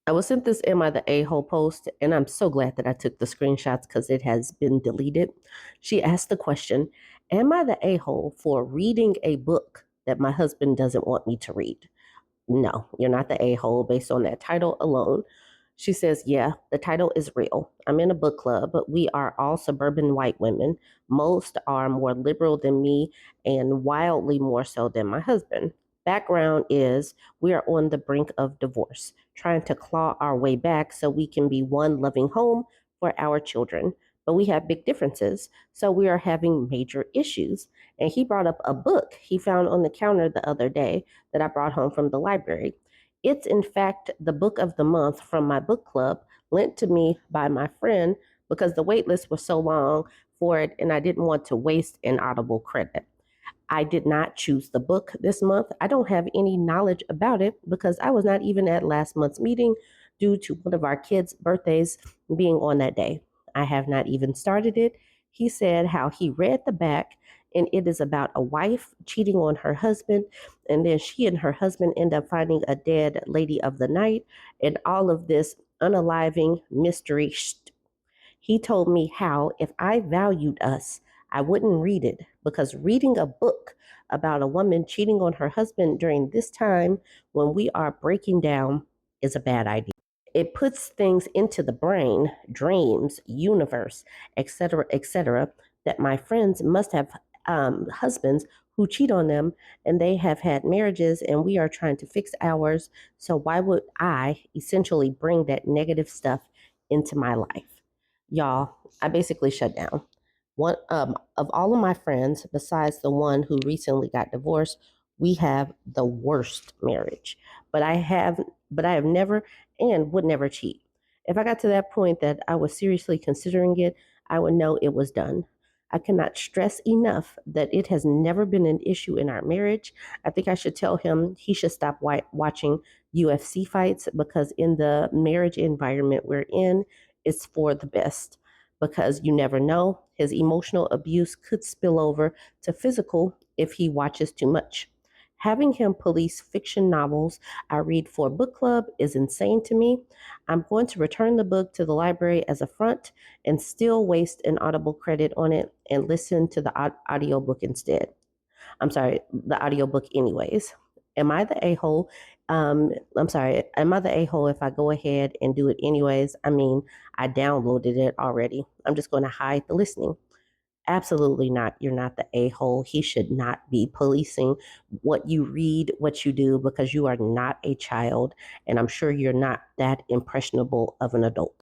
I was sent this Am I the A-hole post, and I'm so glad that I took the screenshots because it has been deleted. She asked the question, Am I the a-hole for reading a book that my husband doesn't want me to read? No, you're not the a-hole based on that title alone. She says, yeah, the title is real. I'm in a book club, but we are all suburban white women. Most are more liberal than me and wildly more so than my husband. Background is we are on the brink of divorce, trying to claw our way back so we can be one loving home for our children. But we have big differences, so we are having major issues. And he brought up a book he found on the counter the other day that I brought home from the library. It's in fact the book of the month from my book club, lent to me by my friend because the wait list was so long for it and I didn't want to waste an Audible credit. I did not choose the book this month. I don't have any knowledge about it because I was not even at last month's meeting due to one of our kids' birthdays being on that day. I have not even started it. He said how he read the back and it is about a wife cheating on her husband, and then she and her husband end up finding a dead lady of the night, and all of this unaliving mystery. He told me how if I valued us, I wouldn't read it because reading a book about a woman cheating on her husband during this time when we are breaking down is a bad idea. It puts things into the brain, dreams, universe, etc., that my friends must have husbands who cheat on them and they have had marriages and we are trying to fix ours. So why would I essentially bring that negative stuff into my life? Y'all, I basically shut down. One of all of my friends, besides the one who recently got divorced, we have the worst marriage. But I have never and would never cheat. If I got to that point that I was seriously considering it, I would know it was done. I cannot stress enough that it has never been an issue in our marriage. I think I should tell him he should stop watching UFC fights because in the marriage environment we're in, it's for the best because you never know. His emotional abuse could spill over to physical if he watches too much. Having him police fiction novels I read for a book club is insane to me. I'm going to return the book to the library as a front and still waste an Audible credit on it and listen to the audiobook instead. I'm sorry, the audiobook anyways. Am I the a-hole? I'm sorry, am I the a-hole if I go ahead and do it anyways? I mean, I downloaded it already. I'm just going to hide the listening. Absolutely not. You're not the a-hole. He should not be policing what you read, what you do, because you are not a child. And I'm sure you're not that impressionable of an adult.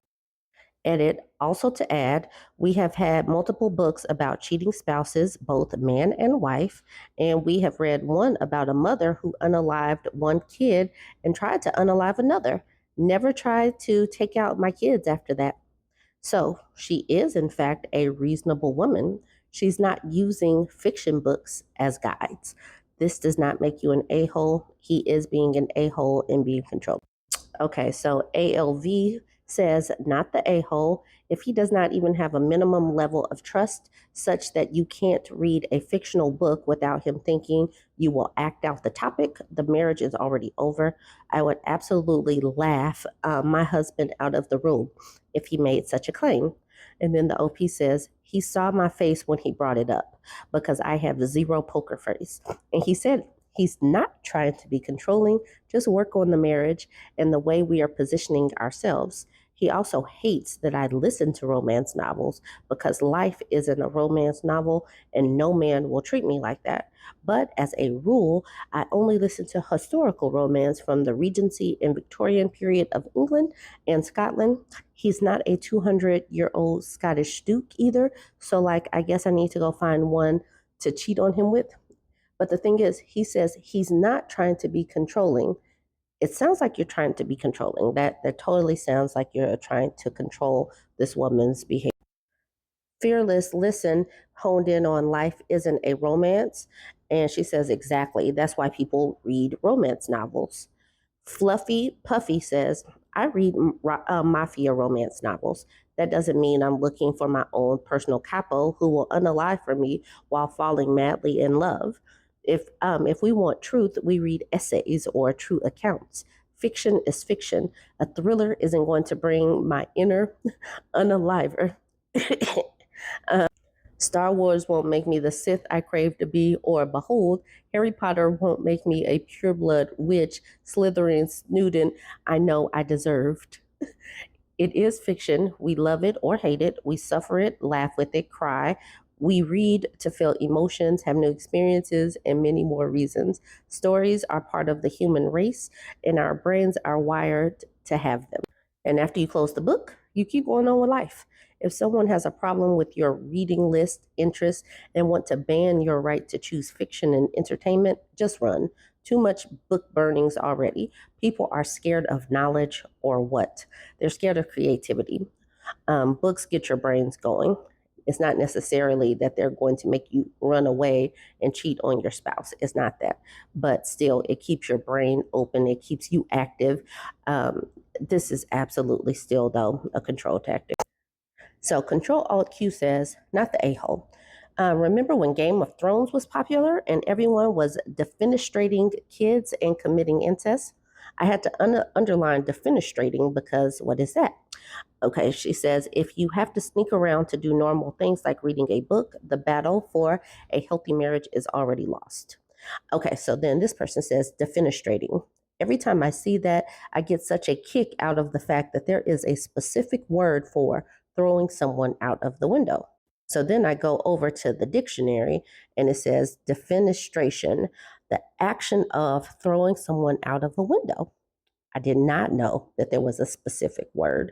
Edit. Also to add, we have had multiple books about cheating spouses, both man and wife, and we have read one about a mother who unalived one kid and tried to unalive another. Never tried to take out my kids after that. So she is, in fact, a reasonable woman. She's not using fiction books as guides. This does not make you an a-hole. He is being an a-hole and being controlled. Okay, so ALV says, not the a-hole, if he does not even have a minimum level of trust such that you can't read a fictional book without him thinking you will act out the topic, the marriage is already over. I would absolutely laugh my husband out of the room if he made such a claim. And then the OP says, he saw my face when he brought it up because I have zero poker face. And he said, he's not trying to be controlling, just work on the marriage and the way we are positioning ourselves. He also hates that I listen to romance novels because life isn't a romance novel and no man will treat me like that. But as a rule, I only listen to historical romance from the Regency and Victorian period of England and Scotland. He's not a 200-year-old Scottish duke either. So, I guess I need to go find one to cheat on him with. But the thing is, he says he's not trying to be controlling. It sounds like you're trying to be controlling. That totally sounds like you're trying to control this woman's behavior. Fearless Listen honed in on life isn't a romance. And she says exactly. That's why people read romance novels. Fluffy Puffy says, I read mafia romance novels. That doesn't mean I'm looking for my own personal capo who will unalive for me while falling madly in love. If we want truth, we read essays or true accounts. Fiction is fiction. A thriller isn't going to bring my inner unaliver. Star Wars won't make me the Sith I crave to be, or behold, Harry Potter won't make me a pureblood witch, Slytherin student I know I deserved. It is fiction. We love it or hate it. We suffer it, laugh with it, cry. We read to feel emotions, have new experiences, and many more reasons. Stories are part of the human race, and our brains are wired to have them. And after you close the book, you keep going on with life. If someone has a problem with your reading list, interests, and want to ban your right to choose fiction and entertainment, just run. Too much book burnings already. People are scared of knowledge or what? They're scared of creativity. Books get your brains going. It's not necessarily that they're going to make you run away and cheat on your spouse. It's not that. But still, it keeps your brain open, it keeps you active. This is absolutely still, though, a control tactic. So Control Alt Q says, not the a-hole. Remember when Game of Thrones was popular and everyone was defenestrating kids and committing incest? I had to underline defenestrating because what is that? Okay, she says, if you have to sneak around to do normal things like reading a book, the battle for a healthy marriage is already lost. Okay, so then this person says defenestrating. Every time I see that, I get such a kick out of the fact that there is a specific word for throwing someone out of the window. So then I go over to the dictionary and it says defenestration, the action of throwing someone out of a window. I did not know that there was a specific word.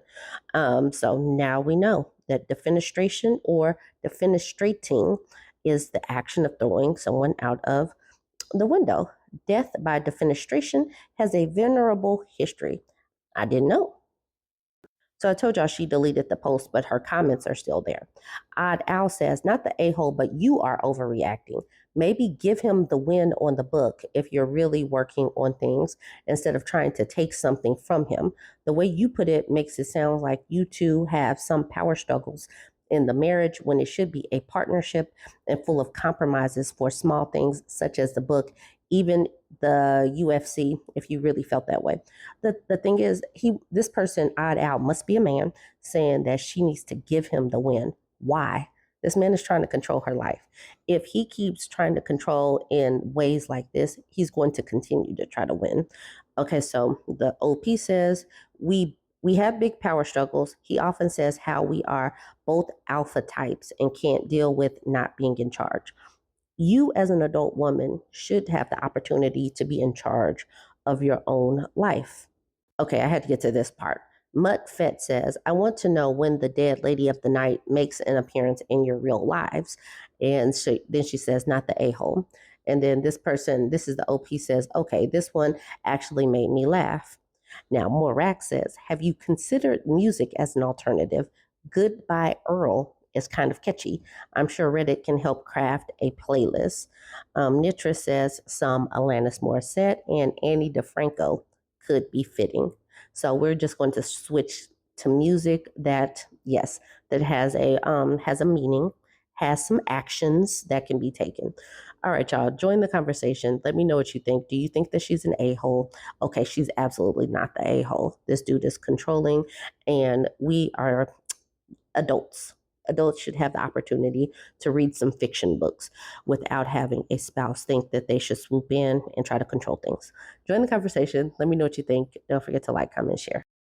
So now we know that defenestration or defenestrating is the action of throwing someone out of the window. Death by defenestration has a venerable history. I didn't know. So I told y'all she deleted the post, but her comments are still there. Odd Owl says, not the a-hole, but you are overreacting. Maybe give him the win on the book if you're really working on things instead of trying to take something from him. The way you put it makes it sound like you two have some power struggles in the marriage when it should be a partnership and full of compromises for small things such as the book, even the UFC, if you really felt that way. The thing is, this person, Odd Out, must be a man saying that she needs to give him the win. Why? This man is trying to control her life. If he keeps trying to control in ways like this, he's going to continue to try to win. Okay, so the OP says we have big power struggles. He often says how we are both alpha types and can't deal with not being in charge. You, as an adult woman, should have the opportunity to be in charge of your own life. Okay, I had to get to this part. Mutt Fett says, I want to know when the dead lady of the night makes an appearance in your real lives. And then she says, not the a-hole. And then this person, this is the OP, says, okay, this one actually made me laugh. Now, Morak says, have you considered music as an alternative? Goodbye Earl is kind of catchy. I'm sure Reddit can help craft a playlist. Nitra says some Alanis Morissette and Annie DeFranco could be fitting. So we're just going to switch to music that, yes, that has a meaning, has some actions that can be taken. All right, y'all, join the conversation. Let me know what you think. Do you think that she's an a-hole? Okay, she's absolutely not the a-hole. This dude is controlling, and we are adults. Adults should have the opportunity to read some fiction books without having a spouse think that they should swoop in and try to control things. Join the conversation. Let me know what you think. Don't forget to like, comment, share.